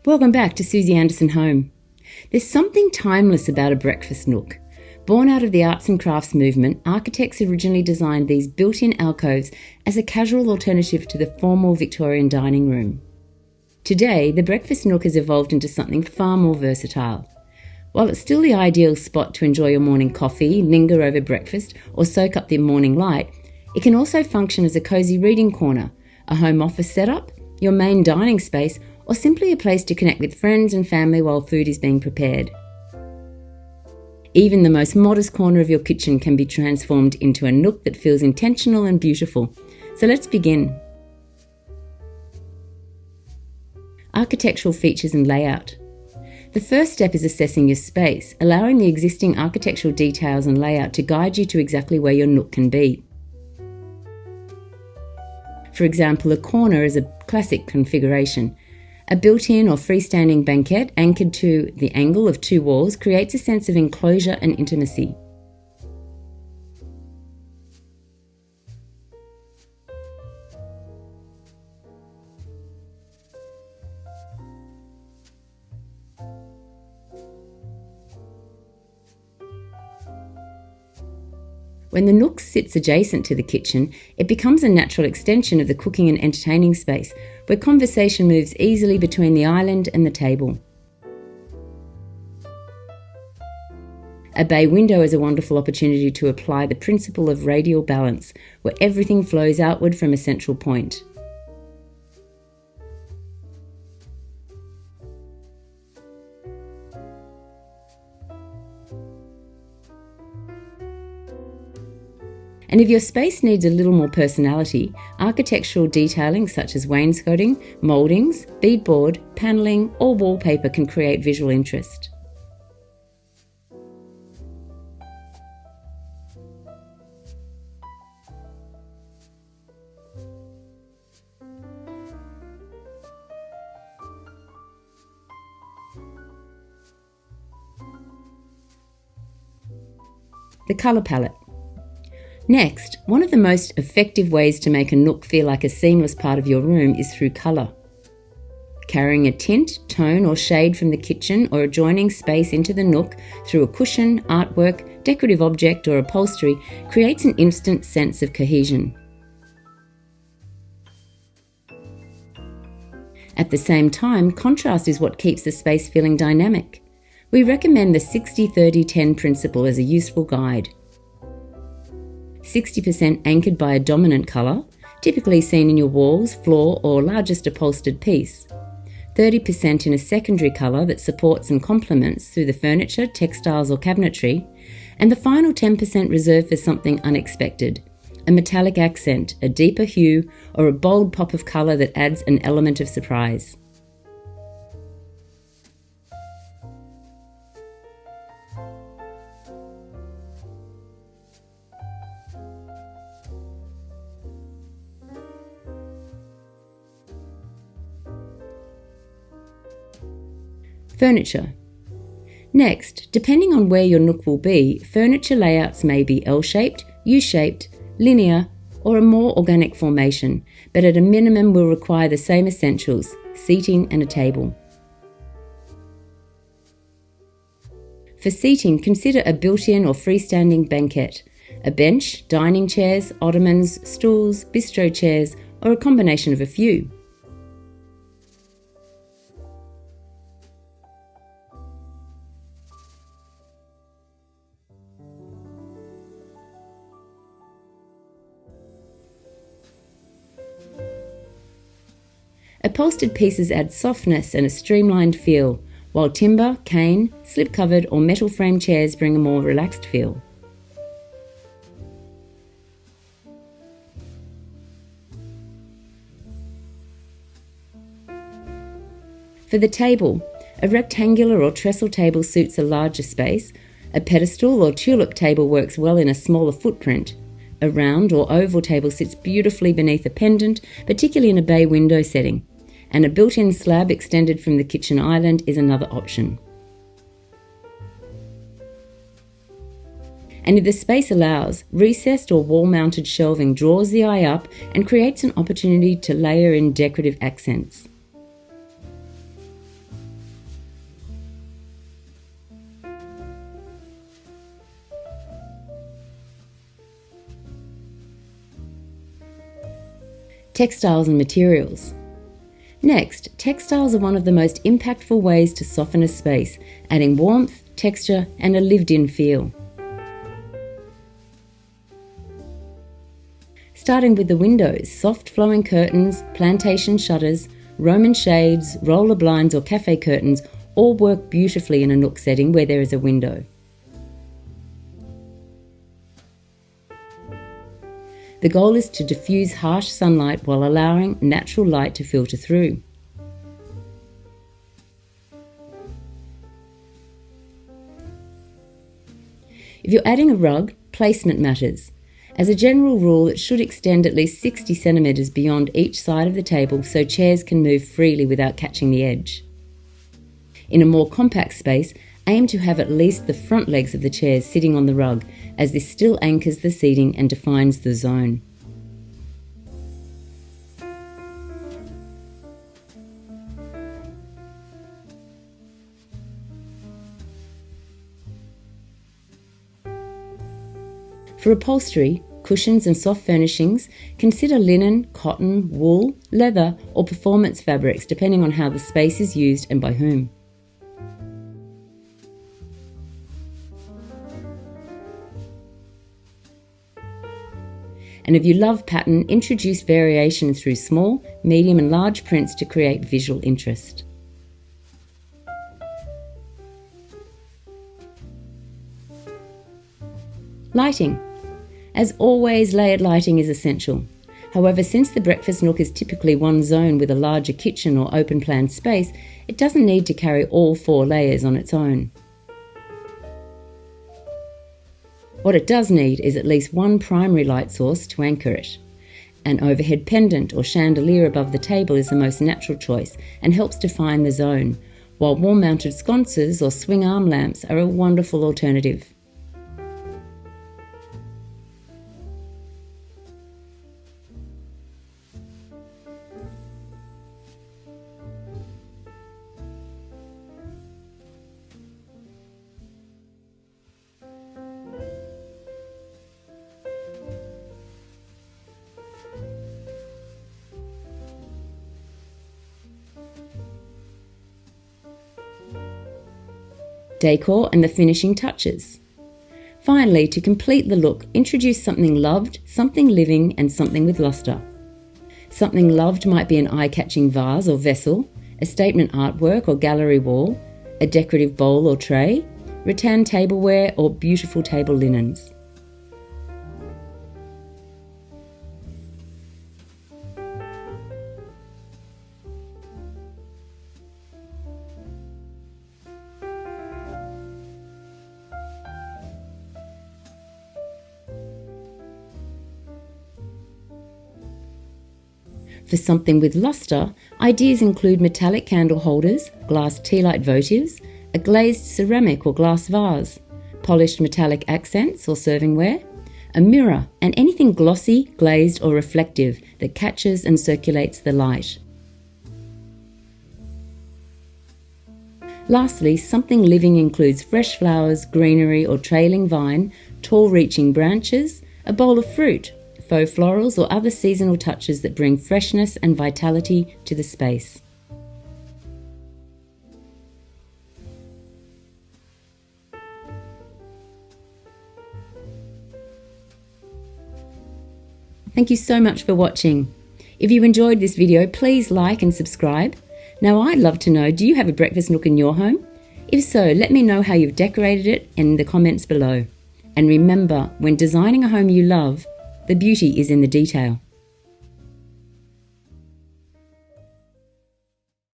Welcome back to Suzie Anderson Home. There's something timeless about a breakfast nook. Born out of the arts and crafts movement, architects originally designed these built-in alcoves as a casual alternative to the formal Victorian dining room. Today, the breakfast nook has evolved into something far more versatile. While it's still the ideal spot to enjoy your morning coffee, linger over breakfast, or soak up the morning light, it can also function as a cosy reading corner, a home office setup, your main dining space, or simply a place to connect with friends and family while food is being prepared. Even the most modest corner of your kitchen can be transformed into a nook that feels intentional and beautiful. So let's begin. Architectural features and layout. The first step is assessing your space, allowing the existing architectural details and layout to guide you to exactly where your nook can be. For example, a corner is a classic configuration. A built-in or freestanding banquette anchored to the angle of two walls creates a sense of enclosure and intimacy. When the nook sits adjacent to the kitchen, it becomes a natural extension of the cooking and entertaining space, where conversation moves easily between the island and the table. A bay window is a wonderful opportunity to apply the principle of radial balance, where everything flows outward from a central point. And if your space needs a little more personality, architectural detailing such as wainscoting, mouldings, beadboard, panelling, or wallpaper can create visual interest. The colour palette. Next, one of the most effective ways to make a nook feel like a seamless part of your room is through colour. Carrying a tint, tone or shade from the kitchen or adjoining space into the nook through a cushion, artwork, decorative object or upholstery creates an instant sense of cohesion. At the same time, contrast is what keeps the space feeling dynamic. We recommend the 60-30-10 principle as a useful guide. 60% anchored by a dominant colour, typically seen in your walls, floor or largest upholstered piece. 30% in a secondary colour that supports and complements through the furniture, textiles or cabinetry. And the final 10% reserved for something unexpected. A metallic accent, a deeper hue or a bold pop of colour that adds an element of surprise. Furniture. Next, depending on where your nook will be, furniture layouts may be L-shaped, U-shaped, linear, or a more organic formation, but at a minimum will require the same essentials, seating and a table. For seating, consider a built-in or freestanding banquette, a bench, dining chairs, ottomans, stools, bistro chairs, or a combination of a few. Upholstered pieces add softness and a streamlined feel, while timber, cane, slip-covered or metal frame chairs bring a more relaxed feel. For the table, a rectangular or trestle table suits a larger space, a pedestal or tulip table works well in a smaller footprint. A round or oval table sits beautifully beneath a pendant, particularly in a bay window setting. And a built-in slab extended from the kitchen island is another option. And if the space allows, recessed or wall-mounted shelving draws the eye up and creates an opportunity to layer in decorative accents. Textiles and materials. Next, textiles are one of the most impactful ways to soften a space, adding warmth, texture, and a lived-in feel. Starting with the windows, soft flowing curtains, plantation shutters, Roman shades, roller blinds or cafe curtains all work beautifully in a nook setting where there is a window. The goal is to diffuse harsh sunlight while allowing natural light to filter through. If you're adding a rug, placement matters. As a general rule, it should extend at least 60 centimetres beyond each side of the table so chairs can move freely without catching the edge. In a more compact space, aim to have at least the front legs of the chairs sitting on the rug, as this still anchors the seating and defines the zone. For upholstery, cushions and soft furnishings, consider linen, cotton, wool, leather or performance fabrics depending on how the space is used and by whom. And if you love pattern, introduce variation through small, medium and large prints to create visual interest. Lighting. As always, layered lighting is essential. However, since the breakfast nook is typically one zone with a larger kitchen or open plan space, it doesn't need to carry all 4 layers on its own. What it does need is at least one primary light source to anchor it. An overhead pendant or chandelier above the table is the most natural choice and helps define the zone, while wall-mounted sconces or swing arm lamps are a wonderful alternative. Decor and the finishing touches. Finally, to complete the look, introduce something loved, something living and something with lustre. Something loved might be an eye-catching vase or vessel, a statement artwork or gallery wall, a decorative bowl or tray, rattan tableware or beautiful table linens. For something with lustre, ideas include metallic candle holders, glass tea light votives, a glazed ceramic or glass vase, polished metallic accents or servingware, a mirror, and anything glossy, glazed or reflective that catches and circulates the light. Lastly, something living includes fresh flowers, greenery or trailing vine, tall reaching branches, a bowl of fruit, faux florals or other seasonal touches that bring freshness and vitality to the space. Thank you so much for watching. If you enjoyed this video, please like and subscribe. Now I'd love to know, do you have a breakfast nook in your home? If so, let me know how you've decorated it in the comments below. And remember, when designing a home you love, the beauty is in the detail.